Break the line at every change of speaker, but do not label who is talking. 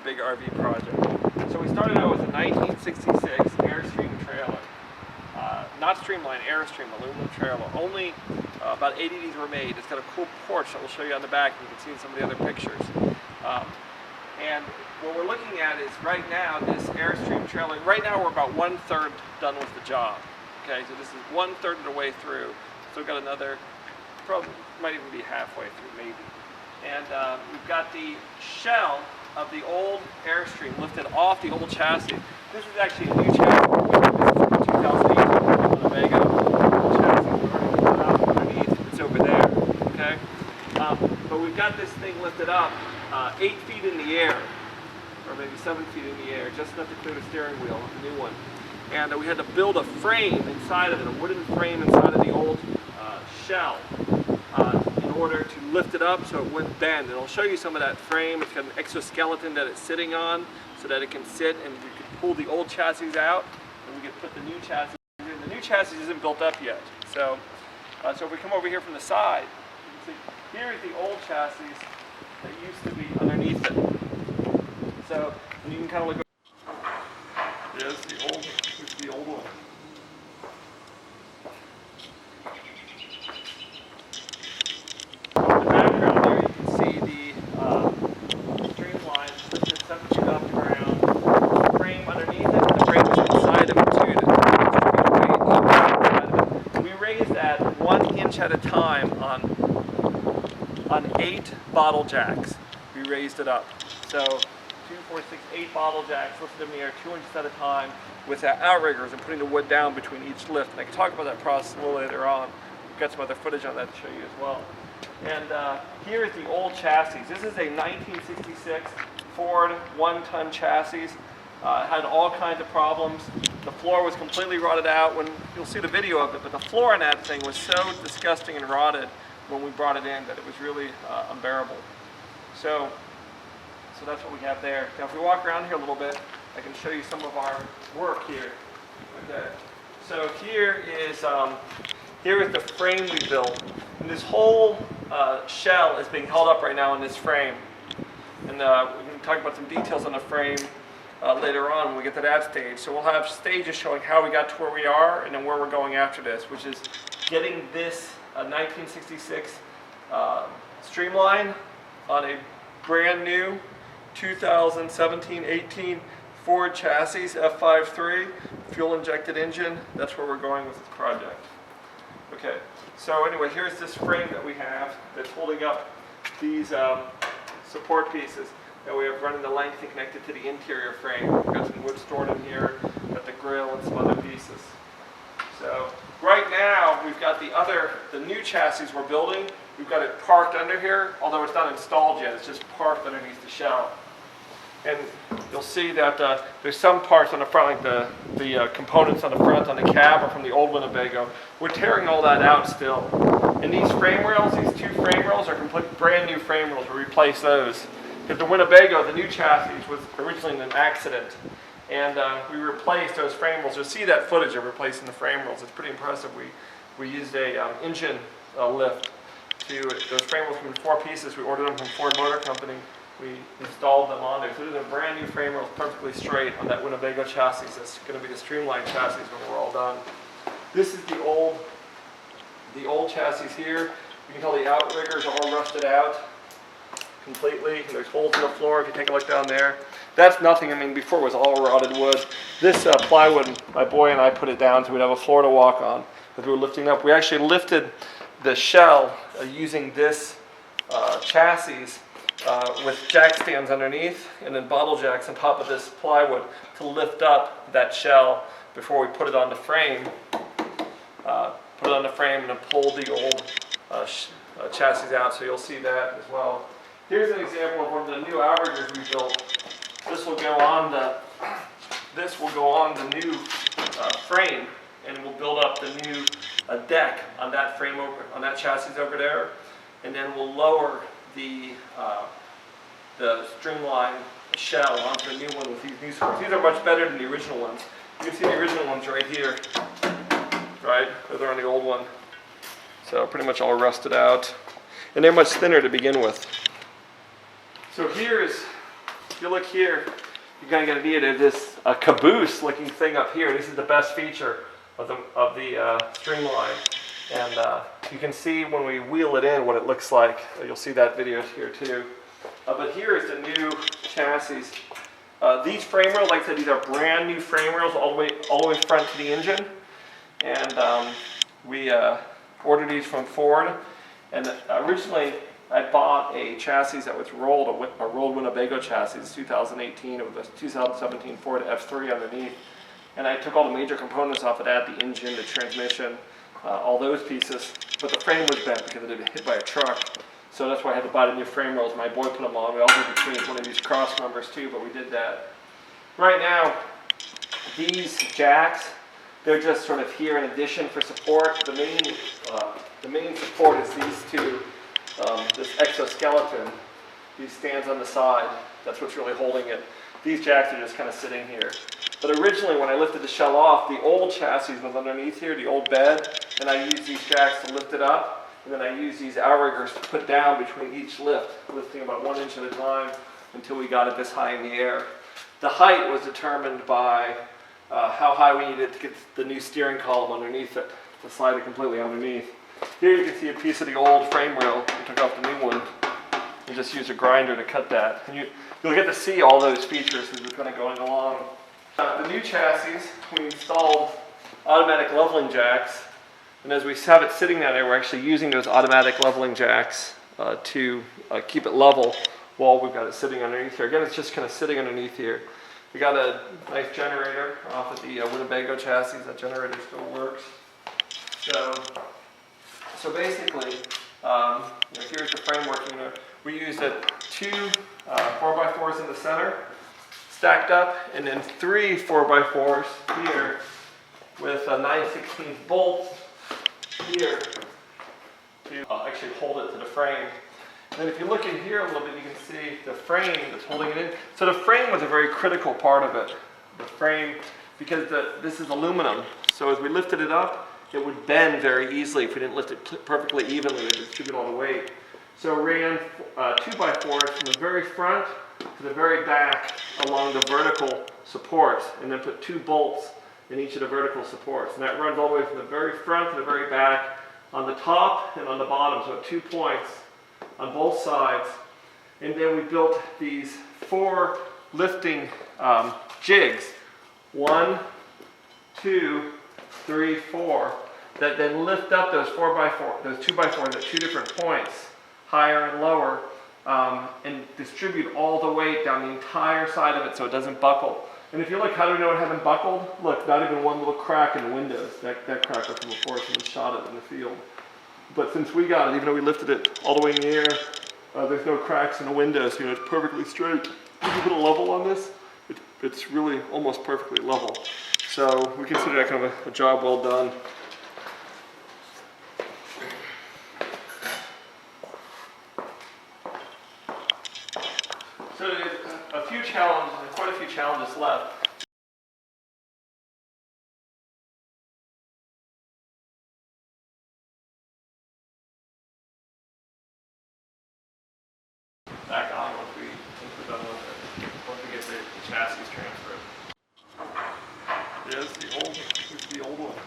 the big RV project. So we started out with a 1966 Airstream trailer. Not Streamline, Airstream aluminum trailer. Only about 80 of these were made. It's got a cool porch that we'll show you on the back, and you can see in some of the other pictures. And what we're looking at is right now this Airstream trailer. Right now we're about 1/3 done with the job. Okay, so this is 1/3 of the way through. So we've got another, probably might even be halfway through maybe. And we've got the shell of the old Airstream lifted off the old chassis. This is actually a new chassis. This is from 2008 Winnebago chassis. We've already put it up underneath. It's over there. Okay, but we've got this thing lifted up 8 feet in the air, or maybe 7 feet in the air, just enough to clear the steering wheel of the new one. And we had to build a frame inside of it, a wooden frame inside of the old shell, in order to lift it up so it wouldn't bend. And I'll show you some of that frame. It's got an exoskeleton that it's sitting on so that it can sit, and we can pull the old chassis out and we can put the new chassis in. The new chassis isn't built up yet. So if we come over here from the side, you can see here is the old chassis that used to be underneath it. So and you can kind of look. There's the old one. In the background there, you can see the Streamline lifted 7 feet off the ground. The frame underneath it, the frame is inside of it too. We raised that 1 inch at a time on 8 bottle jacks. We raised it up. So 2, 4, 6, 8 bottle jacks lifted in the air 2 inches at a time with outriggers and putting the wood down between each lift. And I can talk about that process a little later on. We've got some other footage on that to show you as well. And here is the old chassis. This is a 1966 Ford 1-ton chassis. It had all kinds of problems. The floor was completely rotted out. When you'll see the video of it, but the floor in that thing was so disgusting and rotted when we brought it in that it was really unbearable. So that's what we have there. Now if we walk around here a little bit, I can show you some of our work here. Okay. So here is the frame we built. And this whole shell is being held up right now in this frame. And we can talk about some details on the frame later on when we get to that stage. So we'll have stages showing how we got to where we are and then where we're going after this, which is getting this 1966 Streamline on a brand new 2017-18 Ford chassis, F53, fuel injected engine. That's where we're going with this project. Okay, so anyway, here's this frame that we have that's holding up these support pieces that we have running the length and connected to the interior frame. We've got some wood stored in here, got the grill and some other pieces. So right now we've got the new chassis we're building. We've got it parked under here, although it's not installed yet. It's just parked underneath the shell. And you'll see that there's some parts on the front, like the components on the front on the cab are from the old Winnebago. We're tearing all that out still. And these frame rails, these 2 frame rails are complete brand new frame rails. We replaced those. Because the Winnebago, the new chassis, was originally in an accident. And we replaced those frame rails. You'll see that footage of replacing the frame rails. It's pretty impressive. We used a engine lift. Those frame rails come in 4 pieces. We ordered them from Ford Motor Company. We installed them on there. So there's a brand new frame rail perfectly straight on that Winnebago chassis. That's going to be the Streamline chassis when we're all done. This is the old chassis here. You can tell the outriggers are all rusted out completely. There's holes in the floor if you take a look down there. That's nothing. I mean, before it was all rotted wood. This plywood, my boy and I put it down so we'd have a floor to walk on as we were lifting up. We actually lifted the shell using this chassis with jack stands underneath and then bottle jacks on top of this plywood to lift up that shell before we put it on the frame. Put it on the frame and then pull the old chassis out, so you'll see that as well. Here's an example of one of the new outriggers we built. This will go on the new frame, and we'll build up the new deck on that frame on that chassis over there, and then we'll lower the Streamline shell onto the new one with these new supports. These are much better than the original ones. You can see the original ones right here, right? They're on the old one. So pretty much all rusted out. And they're much thinner to begin with. So here's if you look here, you're going to need this caboose looking thing up here. This is the best feature of the Streamline. And you can see when we wheel it in what it looks like. You'll see that video here too. But here is the new chassis. These frame rails, like I said, these are brand new frame rails all the way front to the engine. And we ordered these from Ford. And originally I bought a chassis that was rolled, a rolled Winnebago chassis, 2018. It was a 2017 Ford F3 underneath. And I took all the major components off of that, the engine, the transmission, all those pieces. But the frame was bent because it had been hit by a truck. So that's why I had to buy the new frame rails. My boy put them on. We also had to change one of these cross numbers too, but we did that. Right now, these jacks, they're just sort of here in addition for support. The main support is these two, this exoskeleton, these stands on the side. That's what's really holding it. These jacks are just kind of sitting here. But originally, when I lifted the shell off, the old chassis was underneath here, the old bed, and I used these jacks to lift it up, and then I used these outriggers to put down between each lift, lifting about 1 inch at a time until we got it this high in the air. The height was determined by how high we needed to get the new steering column underneath it, to slide it completely underneath. Here you can see a piece of the old frame rail. We took off the new one and just used a grinder to cut that. And you'll get to see all those features as we're kind of going along. The new chassis, we installed automatic leveling jacks, and as we have it sitting down there, we're actually using those automatic leveling jacks to keep it level while we've got it sitting underneath here. Again, it's just kind of sitting underneath here. We got a nice generator off of the Winnebago chassis. That generator still works. So basically, here's the framework. We used two 4x4s in the center, stacked up, and then 3 4x4s here with a 9/16 bolt here to actually hold it to the frame. And then if you look in here a little bit, you can see the frame that's holding it in. So the frame was a very critical part of it. The frame, because this is aluminum, so as we lifted it up, it would bend very easily if we didn't lift it perfectly evenly to distribute all the weight. So ran 2x4s from the very front to the very back along the vertical supports, and then put 2 bolts in each of the vertical supports. And that runs all the way from the very front to the very back on the top and on the bottom, so at 2 points on both sides. And then we built these 4 lifting jigs, 1, 2, 3, 4, that then lift up those 4x4, those 2x4s at 2 different points, higher and lower, and distribute all the weight down the entire side of it so it doesn't buckle. And if you look, how do we know it hasn't buckled? Look, not even one little crack in the windows. That crack was from before someone shot it in the field. But since we got it, even though we lifted it all the way in the air, there's no cracks in the windows. It's perfectly straight. If you put a level on this, it's really almost perfectly level. So we consider that kind of a job well done. So a few challenges, quite a few challenges left. Back on once we're done with it, once we get the chassis transferred. There's the old one.